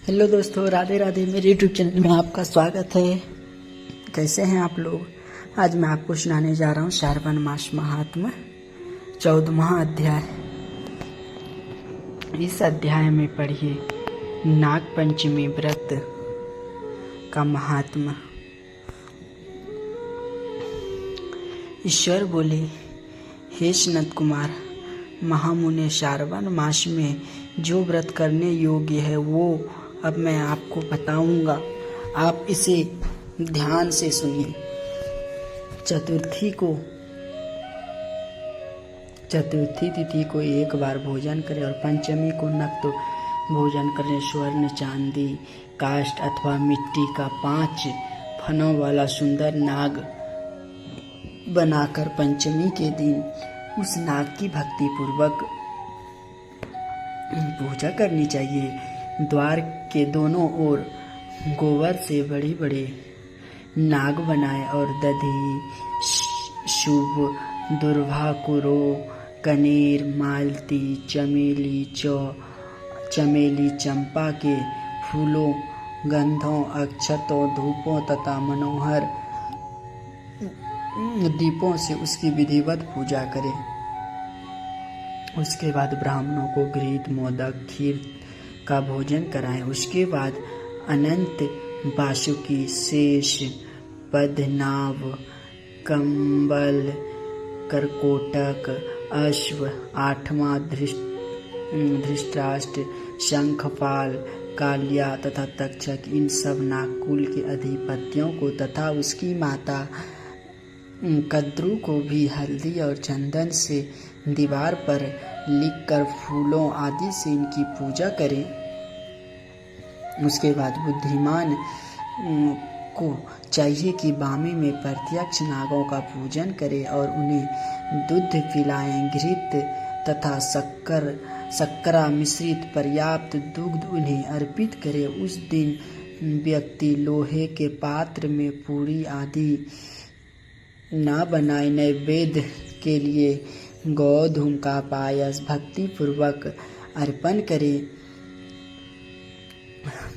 Hello दोस्तों, राधे राधे। मेरे YouTube channel में आपका स्वागत है। कैसे हैं आप लोग? आज मैं आपको सुनाने जा रहा हूँ श्रावण मास महात्म्य 14वां अध्याय। इस अध्याय में पढ़िए नाग पंचमी व्रत का महात्म्य। ईश्वर बोले, हे सनत कुमार महामुने, श्रावण मास में जो व्रत करने योग्य है वो अब मैं आपको बताऊंगा। आप इसे ध्यान से सुनिए। चतुर्थी तिथि को एक बार भोजन करें और पंचमी को नक्त भोजन करें। स्वर्ण, चांदी, काष्ठ अथवा मिट्टी का 5 फनों वाला सुंदर नाग बनाकर पंचमी के दिन उस नाग की भक्ति पूर्वक पूजा करनी चाहिए। द्वार के दोनों ओर गोबर से बड़े बड़े नाग बनाए और दधि, शुभ, दुर्भा, कुरो, कनेर, मालती, चमेली, चंपा के फूलों, गंधों, अक्षतों, धूपों तथा मनोहर दीपों से उसकी विधिवत पूजा करें। उसके बाद ब्राह्मणों को घृत, मोदक, खीर का भोजन कराएं। उसके बाद अनंत वासुकी, शेष, पद्मनाभ, कंबल, करकोटक, अश्व, 8वां धृतराष्ट्र, शंखपाल, कालिया तथा तक्षक, इन सब नागकुल के अधिपतियों को तथा उसकी माता कद्रू को भी हल्दी और चंदन से दीवार पर लिखकर फूलों आदि से इनकी पूजा करें। उसके बाद बुद्धिमान को चाहिए कि बामी में प्रत्यक्ष नागों का पूजन करे और उन्हें दूध पिलाएं। घृत तथा शक्करा मिश्रित पर्याप्त दुग्ध उन्हें अर्पित करे। उस दिन व्यक्ति लोहे के पात्र में पूरी आदि ना बनाए। नैवेद्य के लिए गोधूम का पायस भक्ति पूर्वक अर्पण करे।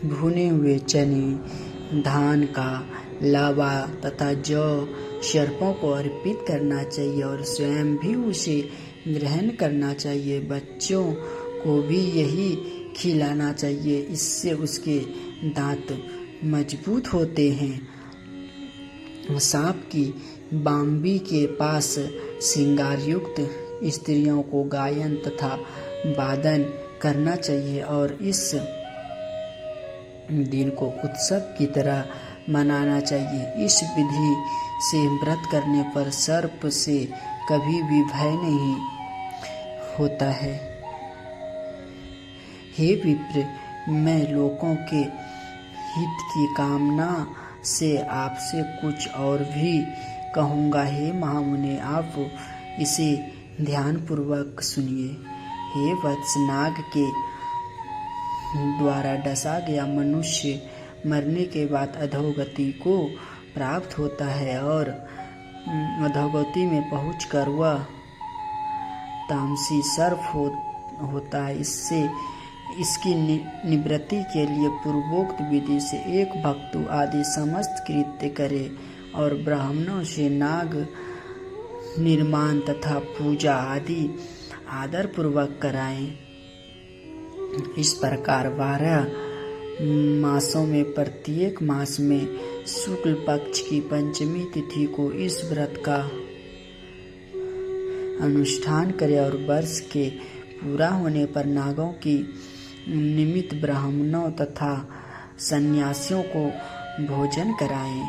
भुने हुए चने, धान का लावा तथा जौ सर्पों को अर्पित करना चाहिए और स्वयं भी उसे ग्रहण करना चाहिए। बच्चों को भी यही खिलाना चाहिए, इससे उसके दांत मजबूत होते हैं। सांप की बाम्बी के पास श्रृंगार युक्त स्त्रियों को गायन तथा वादन करना चाहिए और इस दिन को उत्सव की तरह मनाना चाहिए। इस विधि से व्रत करने पर सर्प से कभी भी भय नहीं होता है। हे विप्र, मैं लोगों के हित की कामना से आपसे कुछ और भी कहूँगा। हे महामुने, आप इसे ध्यान पूर्वक सुनिए। हे वत्स, नाग के द्वारा डसा गया मनुष्य मरने के बाद अधोगति को प्राप्त होता है और अधोगति में पहुंचकर वह तामसी सर्प होता है। इसकी निवृत्ति के लिए पूर्वोक्त विधि से एक भक्तु आदि समस्त कृत्य करे और ब्राह्मणों से नाग निर्माण तथा पूजा आदि आदर पूर्वक कराएं। इस प्रकार 12 मासों में प्रत्येक मास में शुक्ल पक्ष की पंचमी तिथि को इस व्रत का अनुष्ठान करें और वर्ष के पूरा होने पर नागों की निमित्त ब्राह्मणों तथा सन्यासियों को भोजन कराएं।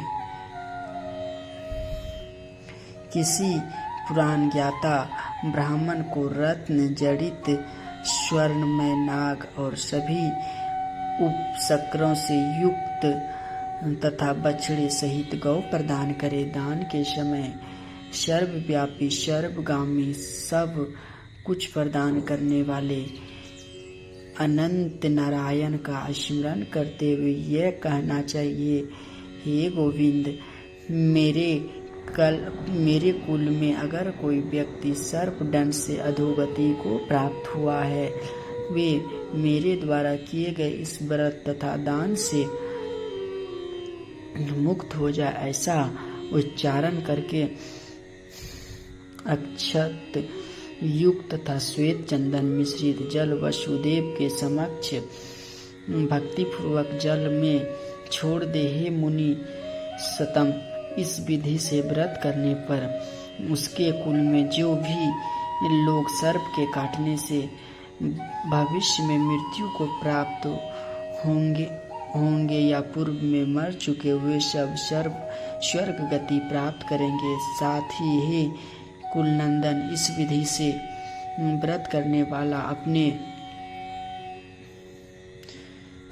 किसी पुराण ज्ञाता ब्राह्मण को रत्न जड़ित स्वर्णमय नाग और सभी उपशक्रों से युक्त तथा बछड़े सहित गौ प्रदान करे। दान के समय सर्वव्यापी, सर्वगामी, सब कुछ प्रदान करने वाले अनंत नारायण का स्मरण करते हुए यह कहना चाहिए, हे गोविंद, मेरे कुल में अगर कोई व्यक्ति सर्प दंड से अधोगति को प्राप्त हुआ है वे मेरे द्वारा किए गए इस व्रत तथा दान से मुक्त हो जाए, ऐसा उच्चारण करके अक्षत युक्त तथा श्वेत चंदन मिश्रित जल वसुदेव के समक्ष भक्तिपूर्वक जल में छोड़ दे। हे मुनि सतम, इस विधि से व्रत करने पर उसके कुल में जो भी लोग सर्प के काटने से भविष्य में मृत्यु को प्राप्त होंगे या पूर्व में मर चुके हुए सब स्वर्ग गति प्राप्त करेंगे। साथ ही हे कुलनंदन, इस विधि से व्रत करने वाला अपने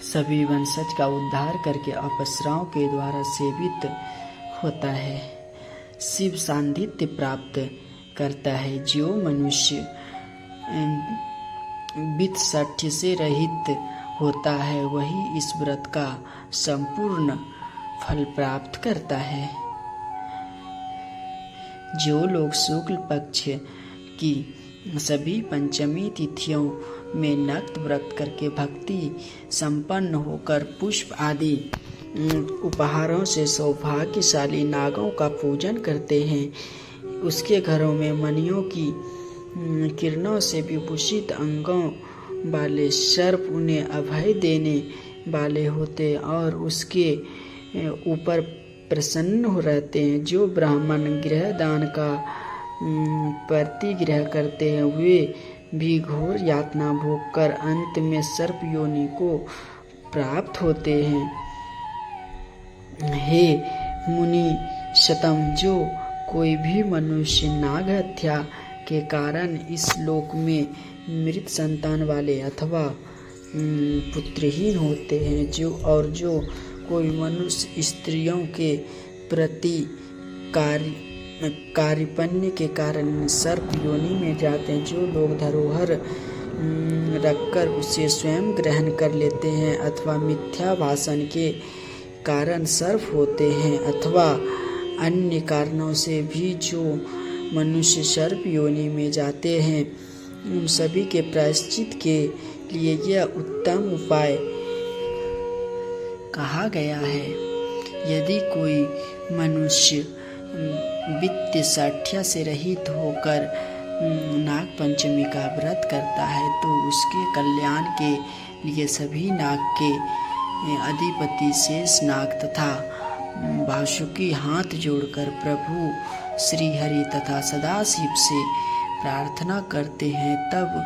सभी वंशज का उद्धार करके अपसराओं के द्वारा सेवित होता है, शिव सान्निध्य प्राप्त करता है। जो मनुष्य वित्त से रहित होता है वही इस व्रत का संपूर्ण फल प्राप्त करता है। जो लोग शुक्ल पक्ष की सभी पंचमी तिथियों में नक्त व्रत करके भक्ति संपन्न होकर पुष्प आदि उपहारों से सौभाग्यशाली नागों का पूजन करते हैं, उसके घरों में मणियों की किरणों से विभूषित अंगों वाले सर्प उन्हें अभय देने वाले होते और उसके ऊपर प्रसन्न हो रहते हैं। जो ब्राह्मण गृह दान का प्रतिग्रह करते हैं वे भी घोर यातना भोग कर अंत में सर्प योनि को प्राप्त होते हैं। हे मुनि शतम, जो कोई भी मनुष्य नाग हत्या के कारण इस लोक में मृत संतान वाले अथवा पुत्रहीन होते हैं, जो कोई मनुष्य स्त्रियों के प्रति कार्पण्य के कारण सर्प योनि में जाते हैं, जो लोग धरोहर रखकर उसे स्वयं ग्रहण कर लेते हैं अथवा मिथ्या भाषण के कारण सर्प होते हैं, अथवा अन्य कारणों से भी जो मनुष्य सर्प योनि में जाते हैं, उन सभी के प्रायश्चित के लिए यह उत्तम उपाय कहा गया है। यदि कोई मनुष्य वित्त साठ्य से रहित होकर नाग पंचमी का व्रत करता है तो उसके कल्याण के लिए सभी नाग के अधिपति शेष नाग तथा वासुकी हाथ जोड़कर प्रभु श्री हरि तथा सदाशिव से प्रार्थना करते हैं। तब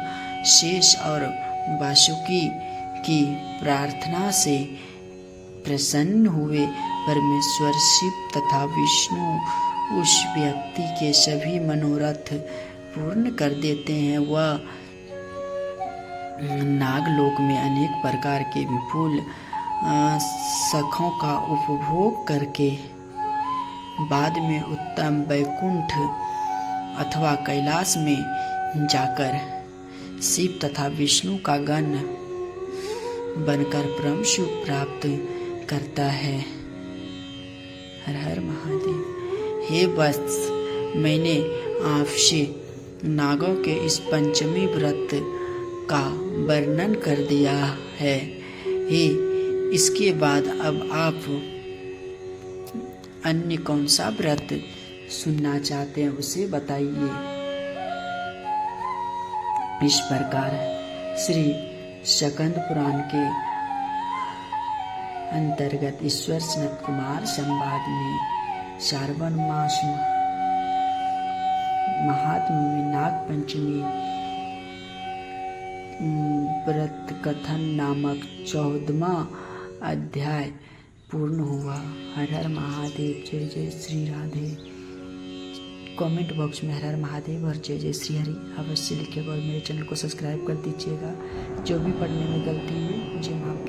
शेष और वासुकी की प्रार्थना से प्रसन्न हुए परमेश्वर शिव तथा विष्णु उस व्यक्ति के सभी मनोरथ पूर्ण कर देते हैं। वह नागलोक में अनेक प्रकार के विपुल सुखों का उपभोग करके बाद में उत्तम वैकुंठ अथवा कैलाश में जाकर शिव तथा विष्णु का गण बनकर परम सुख प्राप्त करता है। हर हर महादेव। हे वत्स, मैंने आपसे नागों के इस पंचमी व्रत का वर्णन कर दिया है। हे इसके बाद अब आप अन्य कौन सा व्रत सुनना चाहते हैं उसे बताइए। इस प्रकार श्री स्कंद पुराण के अंतर्गत ईश्वर सनत कुमार संवाद में श्रावण मास महात्म्य में नाग पंचमी व्रत कथन नामक 14वां अध्याय पूर्ण हुआ। हर हर महादेव। जय जय श्री राधे। कमेंट बॉक्स में हर हर महादेव और जय जय श्री हरि अवश्य लिखिएगा और मेरे चैनल को सब्सक्राइब कर दीजिएगा। जो भी पढ़ने में गलती हुई मुझे माफ